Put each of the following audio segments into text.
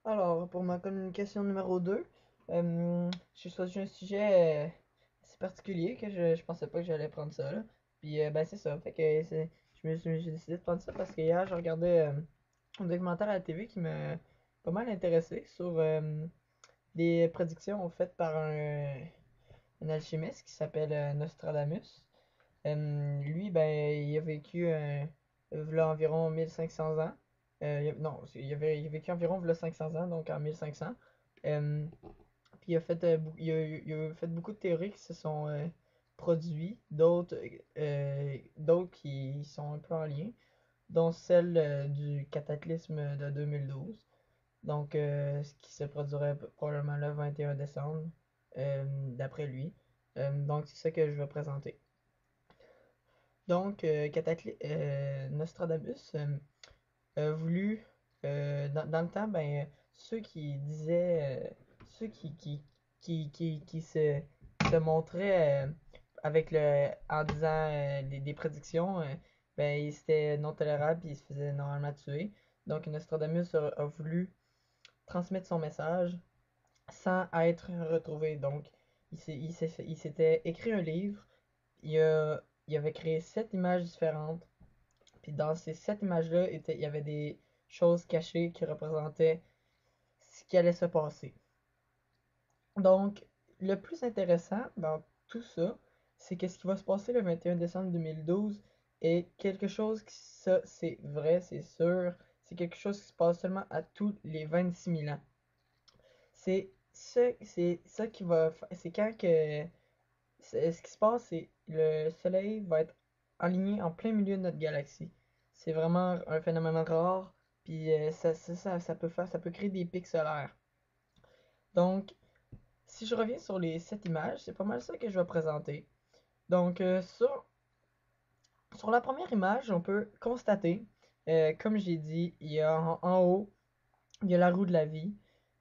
Alors, pour ma communication numéro 2, j'ai choisi un sujet assez particulier que je pensais pas que j'allais prendre ça, là. Puis, ben, c'est ça. Fait que j'ai décidé de prendre ça parce que hier, je regardais un documentaire à la TV qui m'a pas mal intéressé sur des prédictions faites par un alchimiste qui s'appelle Nostradamus. Lui, ben, il a vécu v'là environ 1500 ans. Non, il a vécu environ v'là 500 ans, donc en 1500. Euh, Puis il a fait beaucoup de théories qui se sont produites, d'autres qui sont un peu en lien, dont celle du cataclysme de 2012. Donc, ce qui se produirait probablement le 21 décembre, d'après lui. Donc, c'est ça que je vais présenter. Donc, Nostradamus a voulu, dans le temps, ben, ceux qui disaient, ceux qui se montraient en disant des prédictions, ben, ils étaient non tolérables et ils se faisaient normalement tuer. Donc, Nostradamus a voulu transmettre son message sans être retrouvé. Donc, il s'était écrit un livre, il avait créé 7 images différentes, puis dans ces 7 images-là, il y avait des choses cachées qui représentaient ce qui allait se passer. Donc, le plus intéressant dans tout ça, c'est qu'est-ce qui va se passer le 21 décembre 2012 est quelque chose qui, ça, c'est vrai, c'est sûr, c'est quelque chose qui se passe seulement à tous les 26 000 ans. C'est ça qui va, c'est quand que, ce qui se passe, c'est le Soleil va être aligné en plein milieu de notre galaxie. C'est vraiment un phénomène rare, puis ça peut créer des pics solaires. Donc, si je reviens sur les 7 images, c'est pas mal ça que je vais présenter. Donc, sur la première image, on peut constater, comme j'ai dit, il y a en haut, il y a la roue de la vie.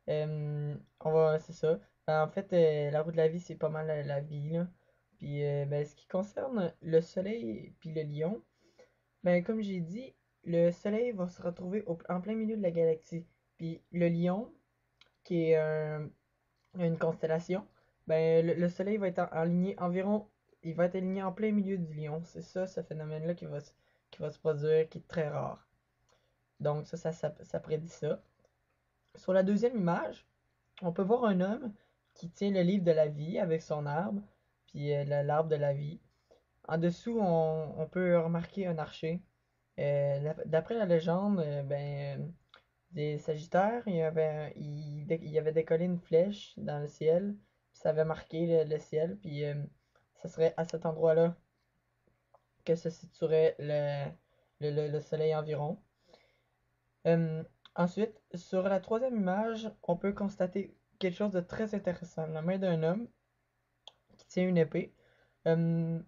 C'est ça. Ben, en fait, la roue de la vie, c'est pas mal la vie, là. Puis, ben, ce qui concerne le soleil puis le lion, ben, comme j'ai dit, le soleil va se retrouver en plein milieu de la galaxie. Puis, le lion, qui est une constellation, ben, le soleil va être aligné environ, il va être aligné en plein milieu du lion. C'est ça, ce phénomène-là qui va se produire, qui est très rare. Donc, ça prédit ça. Sur la deuxième image, on peut voir un homme qui tient le livre de la vie avec son arbre, puis l'arbre de la vie. En dessous, on peut remarquer un archer. D'après la légende, des Sagittaires, il avait décollé une flèche dans le ciel, puis ça avait marqué le ciel, puis ce serait à cet endroit-là que se situerait le soleil environ. Euh, Ensuite, sur la troisième image, on peut constater quelque chose de très intéressant. La main d'un homme qui tient une épée.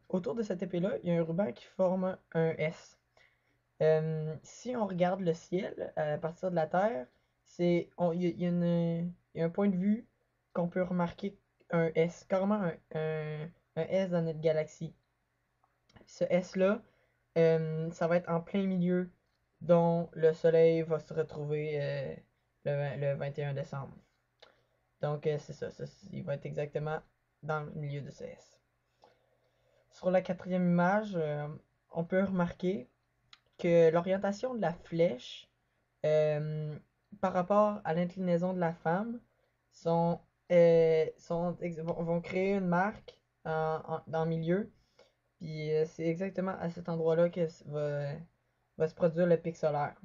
Autour de cette épée-là, il y a un ruban qui forme un S. Si on regarde le ciel à partir de la Terre, il y a un point de vue qu'on peut remarquer un S, carrément un S dans notre galaxie. Ce S-là, ça va être en plein milieu dont le Soleil va se retrouver le 21 décembre. Donc, c'est ça, il va être exactement dans le milieu de ce S. Sur la quatrième image, on peut remarquer que l'orientation de la flèche euh, par rapport à l'inclinaison de la femme sont, vont créer une marque dans le milieu. Puis c'est exactement à cet endroit-là que va se produire le pic solaire.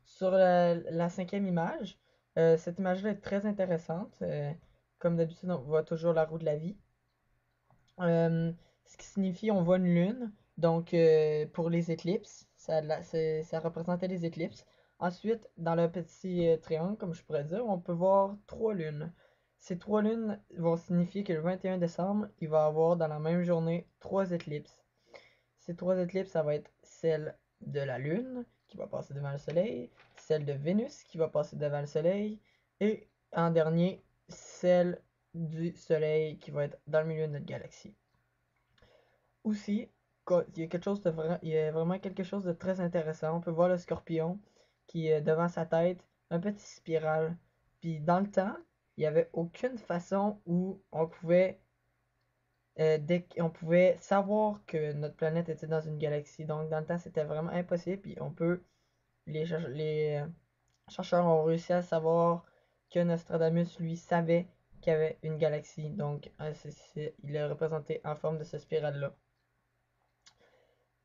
Sur la cinquième image, cette image-là est très intéressante. Comme d'habitude, on voit toujours la roue de la vie. Euh, Ce qui signifie on voit une lune. Donc, pour les éclipses, ça représentait les éclipses. Ensuite, dans le petit triangle, comme je pourrais dire, on peut voir 3 lunes. Ces 3 lunes vont signifier que le 21 décembre, il va y avoir dans la même journée 3 éclipses. Ces 3 éclipses, ça va être celle de la Lune qui va passer devant le Soleil, celle de Vénus qui va passer devant le Soleil, et en dernier, celle du Soleil qui va être dans le milieu de notre galaxie. Aussi, il y a vraiment quelque chose de très intéressant. On peut voir le scorpion qui est devant sa tête. un petit spirale. Puis dans le temps, il n'y avait aucune façon où on pouvait savoir que notre planète était dans une galaxie. Donc dans le temps, c'était vraiment impossible. Puis les chercheurs ont réussi à savoir que Nostradamus, lui, savait qu'il y avait une galaxie. Donc il est représenté en forme de ce spirale-là.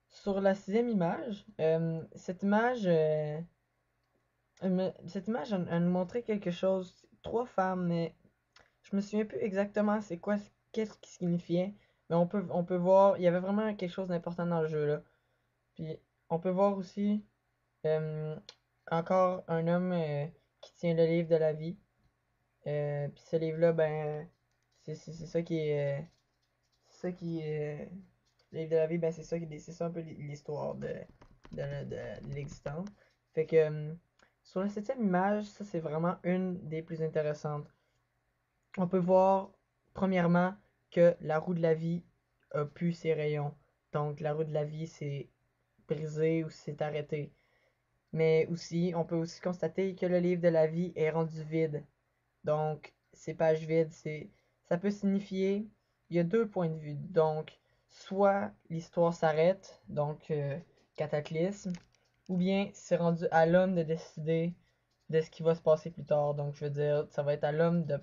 Sur la sixième image, cette image elle nous montrait quelque chose, trois femmes, mais je me souviens plus exactement qu'est-ce qui signifiait, mais on peut voir, il y avait vraiment quelque chose d'important dans le jeu là. Puis on peut voir aussi euh, encore un homme qui tient le livre de la vie. Puis ce livre-là, ben, c'est ça qui est, c'est ça qui est, le livre de la vie, ben c'est ça un peu l'histoire de l'existence. Fait que sur la septième image, ça c'est vraiment une des plus intéressantes. On peut voir, premièrement, que la roue de la vie a pu ses rayons. Donc, la roue de la vie s'est brisée ou s'est arrêtée. Mais aussi, on peut aussi constater que le livre de la vie est rendu vide. Donc, ces pages vides, ça peut signifier, il y a deux points de vue. Donc, soit l'histoire s'arrête, donc cataclysme, ou bien c'est rendu à l'homme de décider de ce qui va se passer plus tard. Donc, je veux dire, ça va être à l'homme de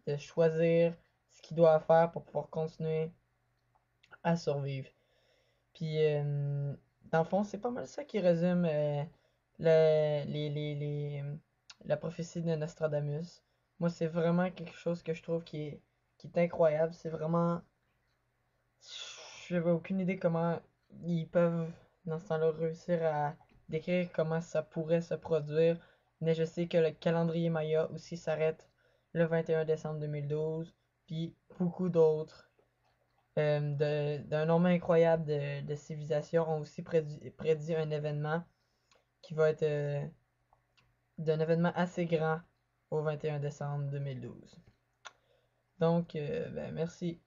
de choisir ce qu'il doit faire pour pouvoir continuer à survivre. Puis, dans le fond, c'est pas mal ça qui résume la prophétie de Nostradamus. Moi, c'est vraiment quelque chose que je trouve qui est incroyable. C'est vraiment. J'avais aucune idée comment ils peuvent, dans ce temps-là, réussir à décrire comment ça pourrait se produire. Mais je sais que le calendrier Maya aussi s'arrête le 21 décembre 2012. Puis beaucoup d'autres d'un nombre incroyable de civilisations ont aussi prédit un événement qui va être d'un événement assez grand au 21 décembre 2012. Donc, ben, merci.